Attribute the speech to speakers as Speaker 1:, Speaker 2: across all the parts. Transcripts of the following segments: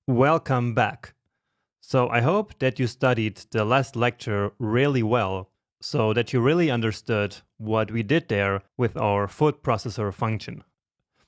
Speaker 1: Welcome back. So I hope that you studied the last lecture really well so that you really understood what we did there with our food processor function.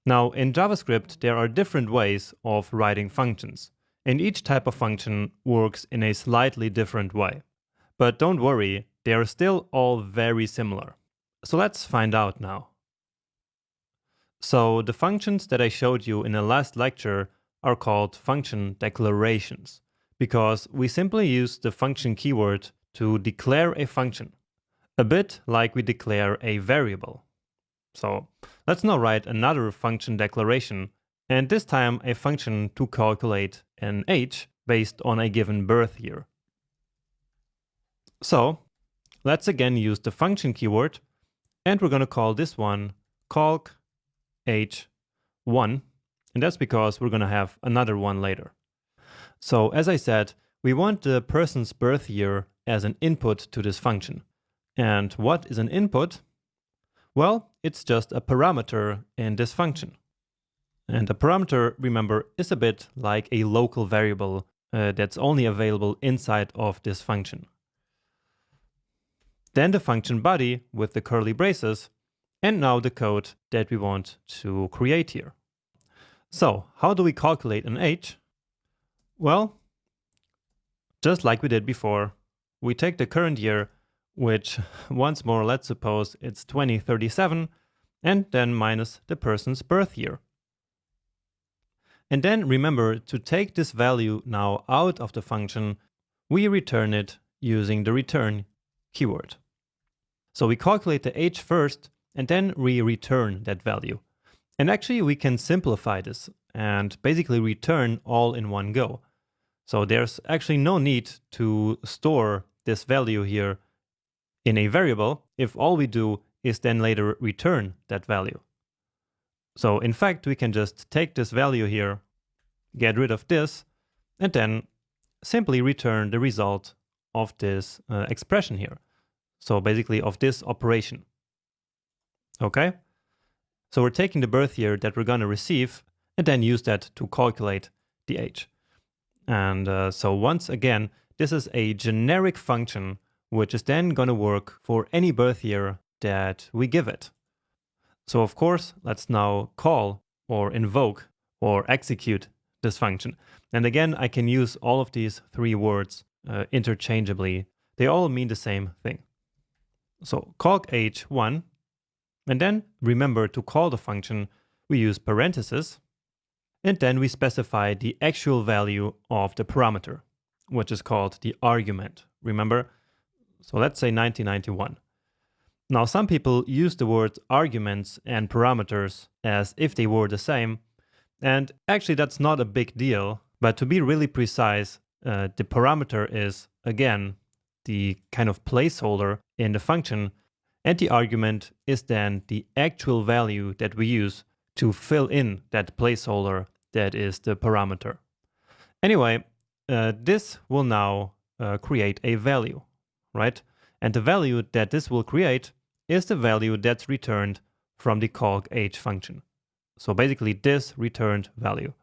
Speaker 1: Now in JavaScript there are different ways of writing functions, and each type of function works in a slightly different way. But don't worry, they are still all very similar. So let's find out now. So the functions that I showed you in the last lecture are called function declarations, because we simply use the function keyword to declare a function, a bit like we declare a variable. So let's now write another function declaration, and this time a function to calculate an age based on a given birth year. So let's again use the function keyword, and we're going to call this one calc age1, and that's because we're going to have another one later. So as I said, we want the person's birth year as an input to this function. And what is an input? Well, it's just a parameter in this function. And a parameter, remember, is a bit like a local variable that's only available inside of this function. Then the function body with the curly braces, and now the code that we want to create here. So how do we calculate an age? Well, just like we did before, we take the current year, which once more, let's suppose it's 2037, and then minus the person's birth year. And then remember to take this value now out of the function, we return it using the return keyword. So we calculate the age first, and then we return that value. And actually we can simplify this and basically return all in one go. So there's actually no need to store this value here in a variable if all we do is then later return that value. So in fact, we can just take this value here, get rid of this, and then simply return the result of this expression here. So basically of this operation. Okay? So we're taking the birth year that we're going to receive and then use that to calculate the age. And so once again, this is a generic function which is then going to work for any birth year that we give it. So of course, let's now call or invoke or execute this function. And again, I can use all of these three words interchangeably. They all mean the same thing. So calc age1, and then remember to call the function, we use parentheses, and then we specify the actual value of the parameter, which is called the argument. Remember? So let's say 1991. Now some people use the words arguments and parameters as if they were the same, and actually that's not a big deal, but to be really precise, the parameter is, again, the kind of placeholder in the function, and the argument is then the actual value that we use to fill in that placeholder that is the parameter. Anyway, this will now create a value, right? And the value that this will create is the value that's returned from the calc age function. So basically this returned value.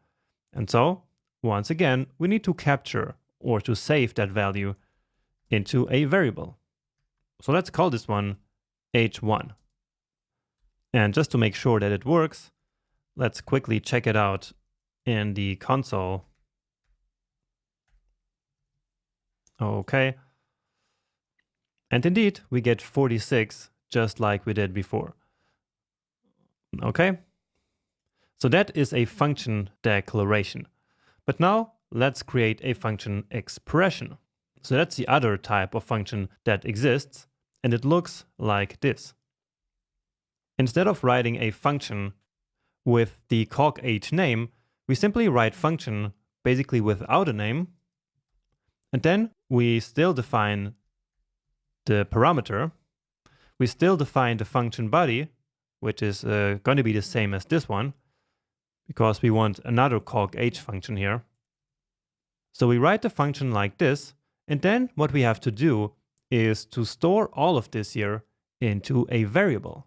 Speaker 1: And so, once again, we need to capture or to save that value into a variable. So let's call this one age1. And just to make sure that it works, let's quickly check it out in the console. Okay. And indeed, we get 46 just like we did before. Okay. So that is a function declaration. But now let's create a function expression. So that's the other type of function that exists, and it looks like this. Instead of writing a function with the calc age name, we simply write function basically without a name, and then we still define the parameter. We still define the function body, which is going to be the same as this one, because we want another calc age function here. So we write the function like this, and then what we have to do is to store all of this here into a variable.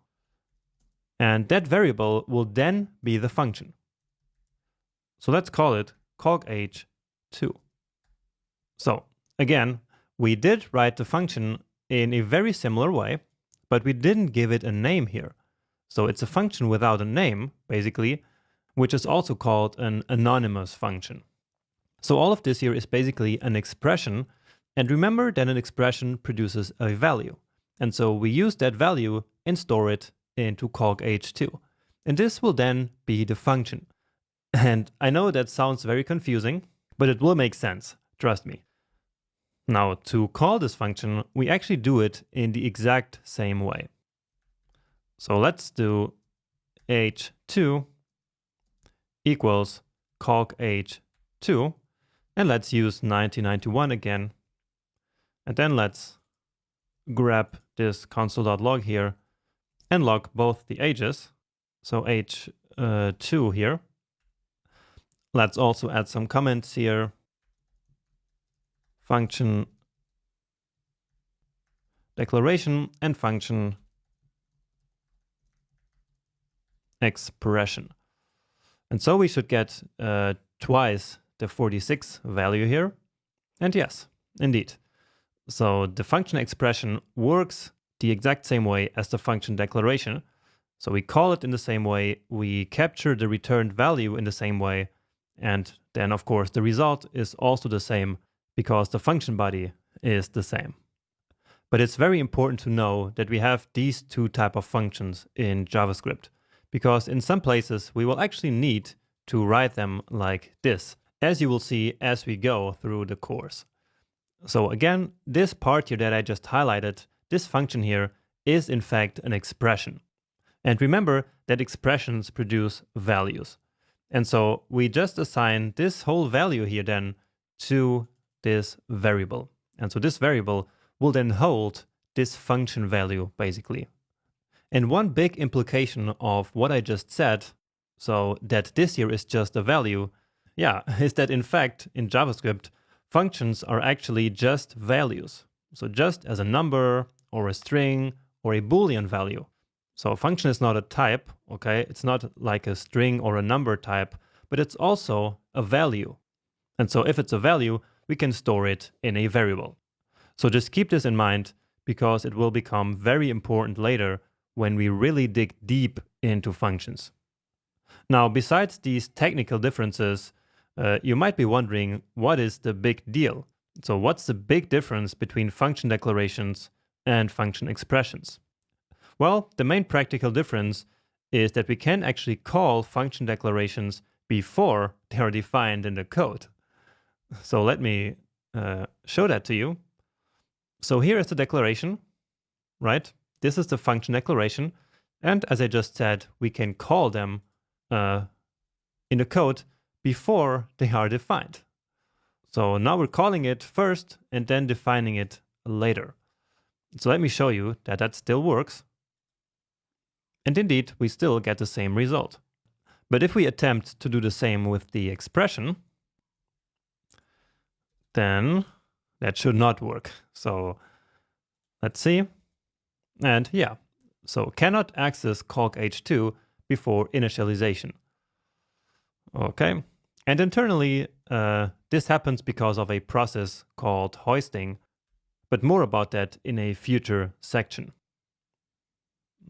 Speaker 1: And that variable will then be the function. So let's call it calc age 2. So again, we did write the function in a very similar way, but we didn't give it a name here. So it's a function without a name, basically, which is also called an anonymous function. So all of this here is basically an expression. And remember that an expression produces a value. And so we use that value and store it into calc_h2. And this will then be the function. And I know that sounds very confusing, but it will make sense, trust me. Now, to call this function, we actually do it in the exact same way. So let's do h2 equals calc_h2, and let's use 1991 again. And then let's grab this console.log here and log both the ages. So h2 here. Let's also add some comments here. Function declaration and function expression. And so we should get twice the 46 value here. And yes, indeed. So the function expression works the exact same way as the function declaration. So we call it in the same way, we capture the returned value in the same way, and then of course the result is also the same because the function body is the same. But it's very important to know that we have these two types of functions in JavaScript, because in some places we will actually need to write them like this, as you will see as we go through the course. So again, this part here that I just highlighted, this function here is in fact an expression. And remember that expressions produce values. And so we just assign this whole value here then to this variable. And so this variable will then hold this function value basically. And one big implication of what I just said, so that this here is just a value, is that in fact in JavaScript, functions are actually just values. So just as a number or a string or a Boolean value. So a function is not a type, okay? It's not like a string or a number type, but it's also a value. And so if it's a value, we can store it in a variable. So just keep this in mind because it will become very important later when we really dig deep into functions. Now, besides these technical differences, you might be wondering, what is the big deal? So what's the big difference between function declarations and function expressions? Well, the main practical difference is that we can actually call function declarations before they are defined in the code. So let me show that to you. So here is the declaration, right? This is the function declaration. And as I just said, we can call them in the code before they are defined. So now we're calling it first and then defining it later. So let me show you that that still works. And indeed, we still get the same result. But if we attempt to do the same with the expression, then that should not work. So let's see. And so cannot access calc_h2 before initialization. Okay. And internally, this happens because of a process called hoisting, but more about that in a future section.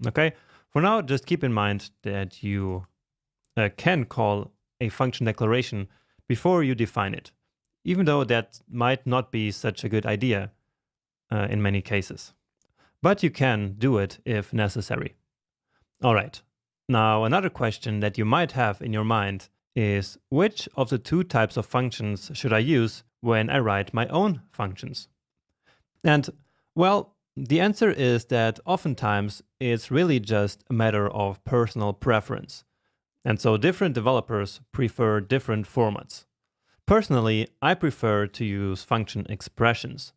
Speaker 1: Okay. For now, just keep in mind that you can call a function declaration before you define it, even though that might not be such a good idea in many cases. But you can do it if necessary. All right. Now, another question that you might have in your mind is, which of the two types of functions should I use when I write my own functions? And, well, the answer is that oftentimes it's really just a matter of personal preference. And so different developers prefer different formats. Personally, I prefer to use function expressions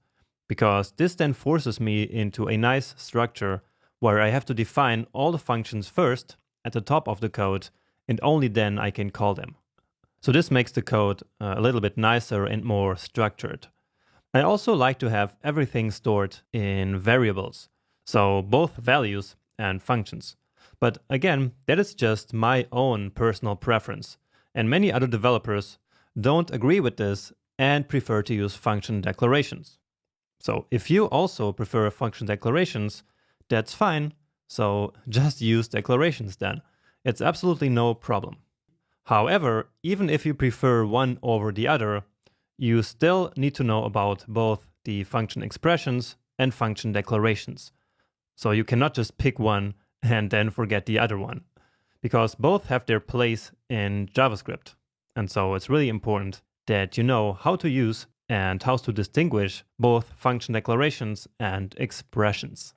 Speaker 1: because this then forces me into a nice structure where I have to define all the functions first at the top of the code, and only then I can call them. So this makes the code a little bit nicer and more structured. I also like to have everything stored in variables, so both values and functions. But again, that is just my own personal preference, and many other developers don't agree with this and prefer to use function declarations. So if you also prefer function declarations, that's fine. So just use declarations then. It's absolutely no problem. However, even if you prefer one over the other, you still need to know about both the function expressions and function declarations. So you cannot just pick one and then forget the other one, because both have their place in JavaScript. And so it's really important that you know how to use and how to distinguish both function declarations and expressions.